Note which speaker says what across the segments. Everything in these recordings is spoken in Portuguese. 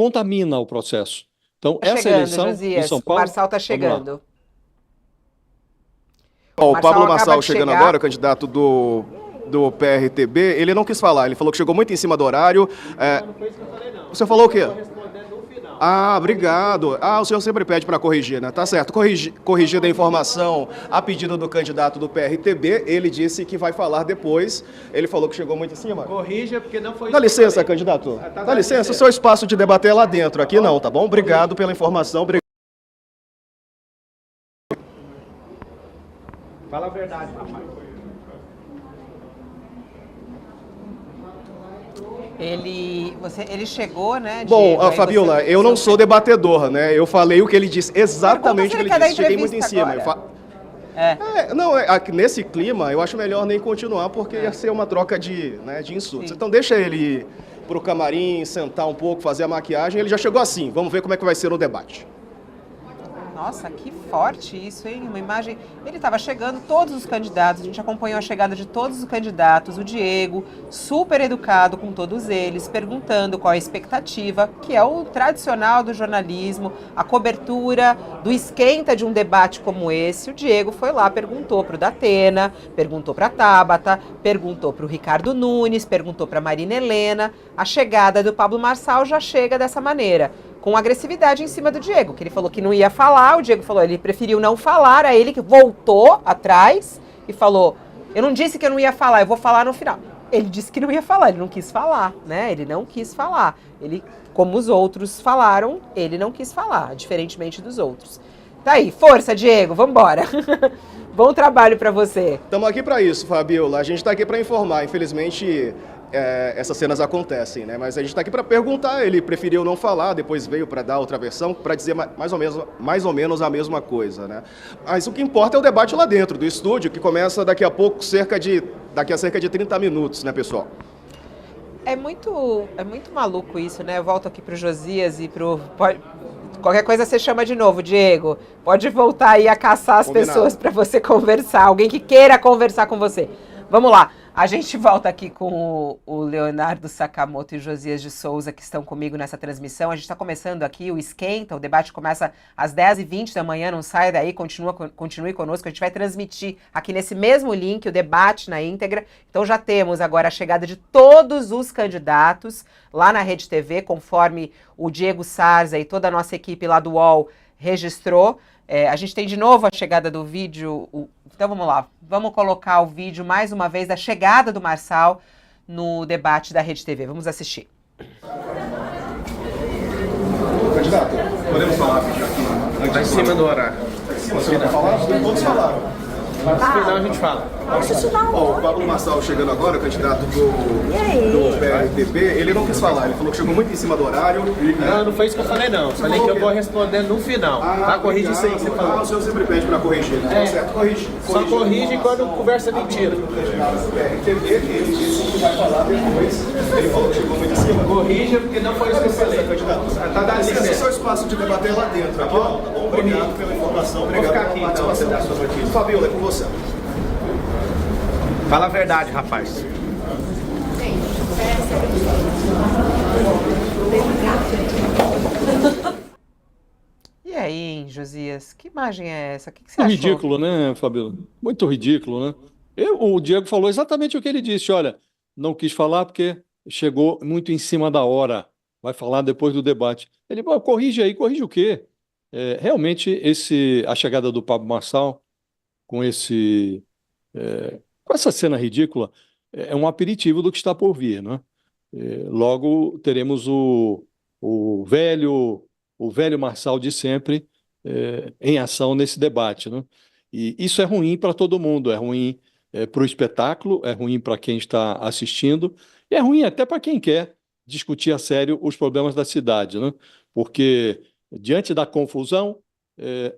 Speaker 1: contamina o processo. Então,
Speaker 2: Tá
Speaker 1: essa
Speaker 2: chegando,
Speaker 1: eleição em
Speaker 2: Josias.
Speaker 1: São
Speaker 2: O
Speaker 1: Paulo,
Speaker 2: Marçal tá
Speaker 1: vamos lá.
Speaker 2: chegando.
Speaker 3: Ó,
Speaker 2: O
Speaker 3: o Pablo
Speaker 2: Marçal acaba
Speaker 3: Marçal
Speaker 2: de
Speaker 3: chegando agora, o
Speaker 2: chegar.
Speaker 3: candidato do PRTB, ele não quis falar, ele falou que chegou muito em cima do horário.
Speaker 4: Não foi isso que eu falei, não.
Speaker 3: Você falou o quê?
Speaker 4: Eu vou responder no final.
Speaker 3: Ah, obrigado. O senhor sempre pede para corrigir, né? Tá certo. Corrigida a informação a pedido do candidato do PRTB, ele disse que vai falar depois. Ele falou que chegou muito em cima.
Speaker 4: Corrija, porque não foi isso
Speaker 3: Dá
Speaker 4: que eu
Speaker 3: licença,
Speaker 4: falei.
Speaker 3: candidato.
Speaker 4: Tá,
Speaker 3: Dá licença, o seu espaço de debater é lá dentro. Aqui não, tá bom? Obrigado pela informação.
Speaker 4: Fala a verdade, rapaz.
Speaker 2: Ele chegou, né,
Speaker 3: Bom,
Speaker 2: Diego? Aí
Speaker 3: Fabiola,
Speaker 2: você-
Speaker 3: eu não sou debatedor, né? Eu falei o que ele disse, exatamente o que
Speaker 2: Pergunta se ele
Speaker 3: ele
Speaker 2: quer dar
Speaker 3: disse. Cheguei muito em
Speaker 2: entrevista
Speaker 3: cima.
Speaker 2: agora. É.
Speaker 3: Não, nesse clima, eu acho melhor nem continuar, porque ia ser uma troca de insultos.
Speaker 2: Sim.
Speaker 3: Então deixa ele ir pro camarim, sentar um pouco, fazer a maquiagem. Ele já chegou assim, vamos ver como é que vai ser no debate.
Speaker 2: Nossa, que forte isso, hein? Uma imagem. Ele estava chegando, todos os candidatos, a gente acompanhou a chegada de todos os candidatos, o Diego, super educado com todos eles, perguntando qual a expectativa, que é o tradicional do jornalismo, a cobertura do esquenta de um debate como esse. O Diego foi lá, perguntou para o Datena, perguntou para a Tabata, perguntou para o Ricardo Nunes, perguntou para a Marina Helena. A chegada do Pablo Marçal já chega dessa maneira, com agressividade em cima do Diego, que ele falou que não ia falar, o Diego falou, ele preferiu não falar, aí ele que voltou atrás e falou, eu não disse que eu não ia falar, eu vou falar no final. Ele disse que não ia falar, ele não quis falar, né? Ele não quis falar. Ele, como os outros falaram, ele não quis falar, diferentemente dos outros. Tá aí, força, Diego, vambora. Bom trabalho pra você.
Speaker 3: Estamos aqui para isso, Fabiola. A gente está aqui para informar. Infelizmente, essas cenas acontecem, né? Mas a gente está aqui para perguntar. Ele preferiu não falar, depois veio para dar outra versão, para dizer mais ou menos a mesma coisa, né? Mas o que importa é o debate lá dentro do estúdio, que começa daqui a pouco, daqui a cerca de 30 minutos, né, pessoal?
Speaker 2: É muito maluco isso, né? Eu volto aqui pro Josias e pro... Qualquer coisa você chama de novo, Diego. Pode voltar aí a caçar as
Speaker 3: Combinado.
Speaker 2: pessoas para você conversar. Alguém que queira conversar com você. Vamos lá. A gente volta aqui com o Leonardo Sakamoto e o Josias de Souza, que estão comigo nessa transmissão. A gente está começando aqui o Esquenta. O debate começa às 10h20 da manhã. Não sai daí, continue conosco. A gente vai transmitir aqui nesse mesmo link o debate na íntegra. Então já temos agora a chegada de todos os candidatos lá na Rede TV, conforme o Diego Sarza e toda a nossa equipe lá do UOL registrou. A gente tem de novo a chegada do vídeo. Então vamos lá, vamos colocar o vídeo mais uma vez da chegada do Marçal no debate da Rede TV. Vamos assistir.
Speaker 3: Candidato, podemos falar aqui?
Speaker 4: Está em cima do horário.
Speaker 3: Você quer falar? Todos falaram.
Speaker 4: No final a gente fala.
Speaker 3: Ó, o Pablo Marçal chegando agora, o candidato do PRTB, ele não quis falar, ele falou que chegou muito em cima do horário.
Speaker 4: Não foi isso que eu falei, não. Falei que eu vou responder no final. Tá? Corrige isso aí que você falou.
Speaker 3: O senhor sempre pede para corrigir, né? Certo, corrige.
Speaker 4: Só corrige quando conversa mentira.
Speaker 3: O candidato do PRTB, ele disse que vai falar depois. Ele falou que chegou muito em cima.
Speaker 4: Corrija, porque não foi isso que eu falei.
Speaker 3: Candidato,
Speaker 4: Tá dando
Speaker 3: esse é o
Speaker 4: licença.
Speaker 3: seu espaço de debater lá dentro, aqui não, tá bom? Obrigado pela informação, obrigado
Speaker 4: ficar
Speaker 3: pela
Speaker 4: aqui,
Speaker 3: participação.
Speaker 4: então, você dá sua notícia.
Speaker 3: Fabiola, é com você.
Speaker 4: Fala a verdade, rapaz.
Speaker 2: E aí, hein, Josias? Que imagem é essa? O que você achou?
Speaker 1: Ridículo, né, Fabiola? Muito ridículo, né? O Diego falou exatamente o que ele disse. Olha, não quis falar porque chegou muito em cima da hora. Vai falar depois do debate. Ele falou, corrige aí, corrige o quê? Realmente, a chegada do Pablo Marçal com com essa cena ridícula é um aperitivo do que está por vir, né? Logo teremos o velho Marçal de sempre em ação nesse debate, né? E isso é ruim para todo mundo, é ruim para o espetáculo, é ruim para quem está assistindo, e é ruim até para quem quer discutir a sério os problemas da cidade, né? Porque, diante da confusão,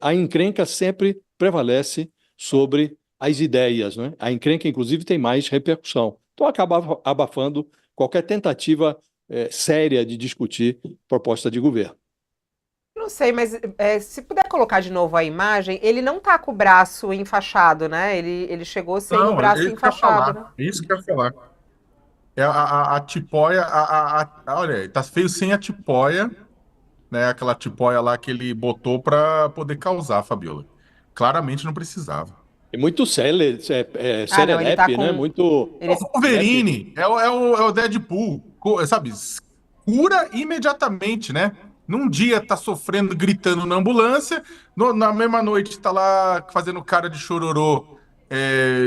Speaker 1: a encrenca sempre prevalece sobre as ideias, né? A encrenca, inclusive, tem mais repercussão. Então, acaba abafando qualquer tentativa séria de discutir proposta de governo.
Speaker 2: Não sei, mas se puder colocar de novo a imagem, ele não tá com o braço enfaixado, né? Ele chegou sem o braço enfaixado, né?
Speaker 5: Isso que eu ia falar. A tipóia, olha, tá feio sem a tipóia, né? Aquela tipóia lá que ele botou para poder causar, Fabiola. Claramente não precisava.
Speaker 1: E muito
Speaker 2: Ah, não, ele tá
Speaker 1: serelepe, né?
Speaker 2: com.
Speaker 1: Muito
Speaker 2: Ele...
Speaker 5: O
Speaker 1: lepe.
Speaker 5: Wolverine é o Deadpool, sabe? Cura imediatamente, né? Num dia tá sofrendo, gritando na ambulância, na mesma noite tá lá fazendo cara de chororô,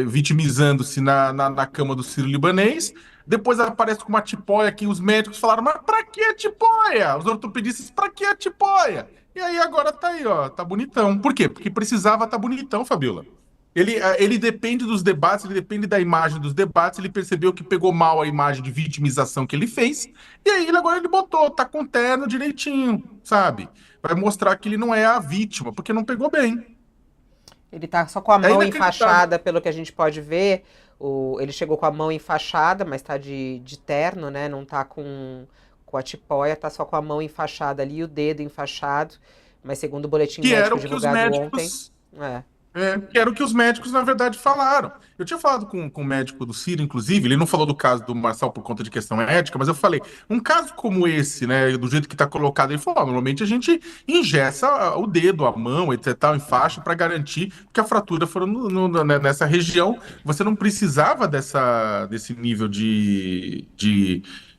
Speaker 5: vitimizando-se na cama do Sírio-Libanês. Depois aparece com uma tipóia que os médicos falaram: mas pra que a tipóia? Os ortopedistas, pra que a tipóia? E aí agora tá aí, ó, tá bonitão. Por quê? Porque precisava tá bonitão, Fabiola. Ele depende dos debates, ele depende da imagem dos debates, ele percebeu que pegou mal a imagem de vitimização que ele fez, e aí agora ele botou, tá com terno direitinho, sabe? Vai mostrar que ele não é a vítima, porque não pegou bem.
Speaker 2: Ele tá só com a
Speaker 5: É
Speaker 2: mão
Speaker 5: inacreditável.
Speaker 2: enfaixada, pelo que a gente pode ver. Ele chegou com a mão enfaixada, mas tá de terno, né? Não tá com a tipóia, tá só com a mão enfaixada ali, e o dedo enfaixado. Mas segundo o boletim
Speaker 5: Que era
Speaker 2: médico
Speaker 5: o que os
Speaker 2: divulgado ontem,
Speaker 5: médicos
Speaker 2: é,
Speaker 5: que era o que os médicos, na verdade, falaram. Eu tinha falado com o médico do Ciro, inclusive, ele não falou do caso do Marçal por conta de questão ética, mas eu falei, um caso como esse, né, do jeito que está colocado, ele falou, normalmente a gente engessa o dedo, a mão, etc, tal, em faixa, para garantir que a fratura for nessa região. Você não precisava desse nível de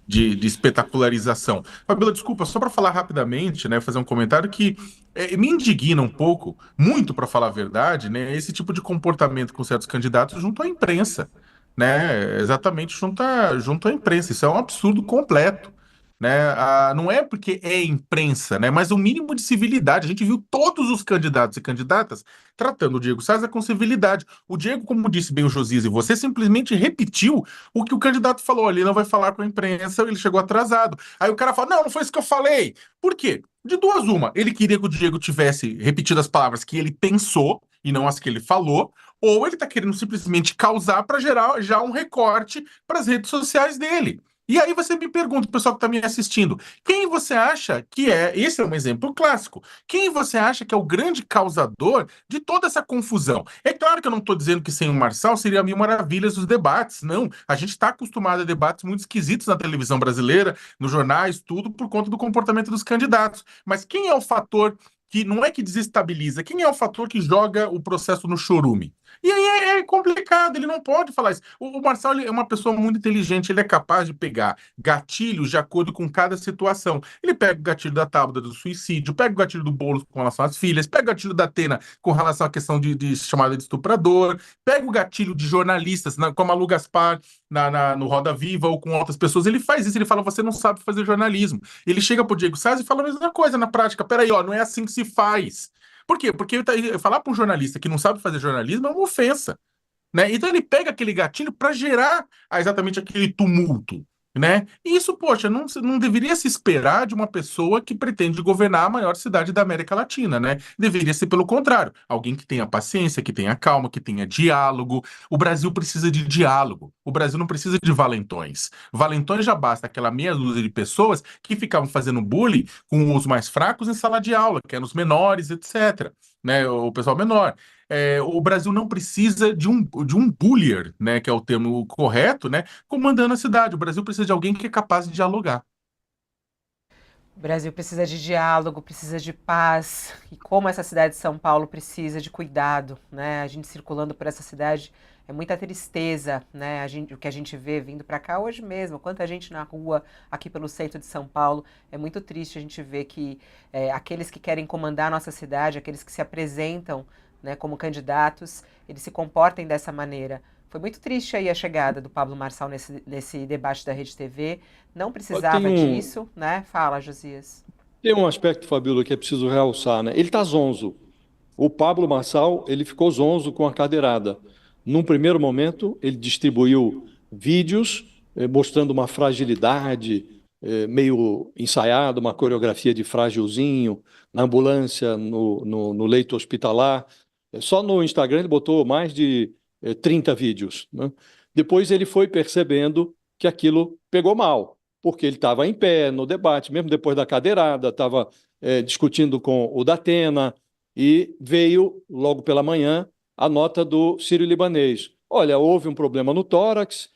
Speaker 5: espetacularização. Fabíola, desculpa, só para falar rapidamente, né, fazer um comentário que me indigna um pouco, muito para falar a verdade, né, esse tipo de comportamento com certos candidatos junto à imprensa, né, exatamente junto à imprensa. Isso é um absurdo completo, né? Não é porque é imprensa, né, mas o mínimo de civilidade. A gente viu todos os candidatos e candidatas tratando o Diego César com civilidade. O Diego, como disse bem o Josias, e você simplesmente repetiu o que o candidato falou. Ele não vai falar com a imprensa, ele chegou atrasado. Aí o cara fala: não, não foi isso que eu falei. Por quê? De duas, uma. Ele queria que o Diego tivesse repetido as palavras que ele pensou e não as que ele falou, ou ele está querendo simplesmente causar para gerar já um recorte para as redes sociais dele. E aí você me pergunta, o pessoal que está me assistindo, quem você acha que é, esse é um exemplo clássico, quem você acha que é o grande causador de toda essa confusão? É claro que eu não estou dizendo que sem o Marçal seria mil maravilhas os debates, não. A gente está acostumado a debates muito esquisitos na televisão brasileira, nos jornais, tudo por conta do comportamento dos candidatos. Mas quem é o fator que não é que desestabiliza, quem é o fator que joga o processo no chorume? E aí é complicado, ele não pode falar isso. O Marcelo ele é uma pessoa muito inteligente, ele é capaz de pegar gatilhos de acordo com cada situação. Ele pega o gatilho da Tábua do suicídio, pega o gatilho do Boulos com relação às filhas, pega o gatilho da Atena com relação à questão de chamada de estuprador, pega o gatilho de jornalistas, como a Lu Gaspar no Roda Viva ou com outras pessoas. Ele faz isso, ele fala: você não sabe fazer jornalismo. Ele chega pro Diego Sass e fala a mesma coisa na prática. Peraí, ó, não é assim que se faz. Por quê? Porque falar para um jornalista que não sabe fazer jornalismo é uma ofensa, né? Então ele pega aquele gatilho para gerar exatamente aquele tumulto, né? E isso, poxa, não deveria se esperar de uma pessoa que pretende governar a maior cidade da América Latina, né? Deveria ser pelo contrário, alguém que tenha paciência, que tenha calma, que tenha diálogo. O Brasil precisa de diálogo. O Brasil não precisa de valentões. Valentões já basta aquela meia dúzia de pessoas que ficavam fazendo bullying com os mais fracos em sala de aula, que eram os menores, etc. Né, o pessoal menor. O Brasil não precisa de um bullier, né, que é o termo correto, né, comandando a cidade. O Brasil precisa de alguém que é capaz de dialogar.
Speaker 2: O Brasil precisa de diálogo, precisa de paz. E como essa cidade de São Paulo precisa de cuidado, né? A gente circulando por essa cidade é muita tristeza, né? O que a gente vê vindo para cá hoje mesmo, quanta gente na rua aqui pelo centro de São Paulo. É muito triste a gente ver que aqueles que querem comandar a nossa cidade, aqueles que se apresentam, né, como candidatos, eles se comportem dessa maneira. Foi muito triste aí a chegada do Pablo Marçal nesse debate da Rede TV. Não
Speaker 1: Tem
Speaker 2: precisava
Speaker 1: um,
Speaker 2: disso, né? Fala, Josias.
Speaker 1: tem um aspecto, Fabíola, que é preciso realçar, né? Ele está zonzo. O Pablo Marçal, ele ficou zonzo com a cadeirada. Num primeiro momento, ele distribuiu vídeos mostrando uma fragilidade meio ensaiada, uma coreografia de frágilzinho, na ambulância, no leito hospitalar. Só no Instagram ele botou mais de 30 vídeos, né? Depois ele foi percebendo que aquilo pegou mal, porque ele estava em pé no debate, mesmo depois da cadeirada, estava discutindo com o Datena, e veio, logo pela manhã, a nota do Sírio-Libanês. Olha, houve um problema no tórax,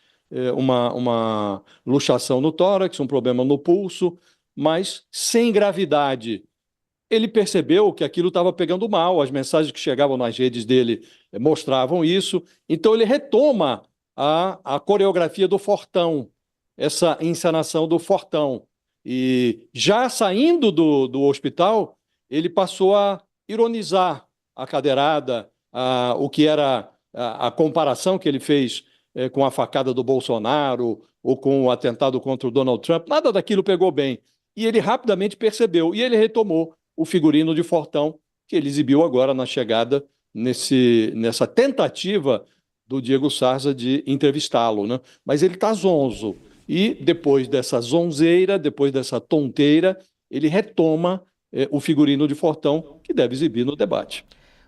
Speaker 1: uma luxação no tórax, um problema no pulso, mas sem gravidade. Ele percebeu que aquilo estava pegando mal, as mensagens que chegavam nas redes dele mostravam isso, então ele retoma a coreografia do Fortão, essa encenação do Fortão. E já saindo do hospital, ele passou a ironizar a cadeirada, o que era a comparação que ele fez com a facada do Bolsonaro ou com o atentado contra o Donald Trump. Nada daquilo pegou bem. E ele rapidamente percebeu, e ele retomou o figurino de Fortão, que ele exibiu agora na chegada, nessa tentativa do Diego Sarza de entrevistá-lo, né? Mas ele está zonzo. E depois dessa zonzeira, depois dessa tonteira, ele retoma o figurino de Fortão, que deve exibir no debate.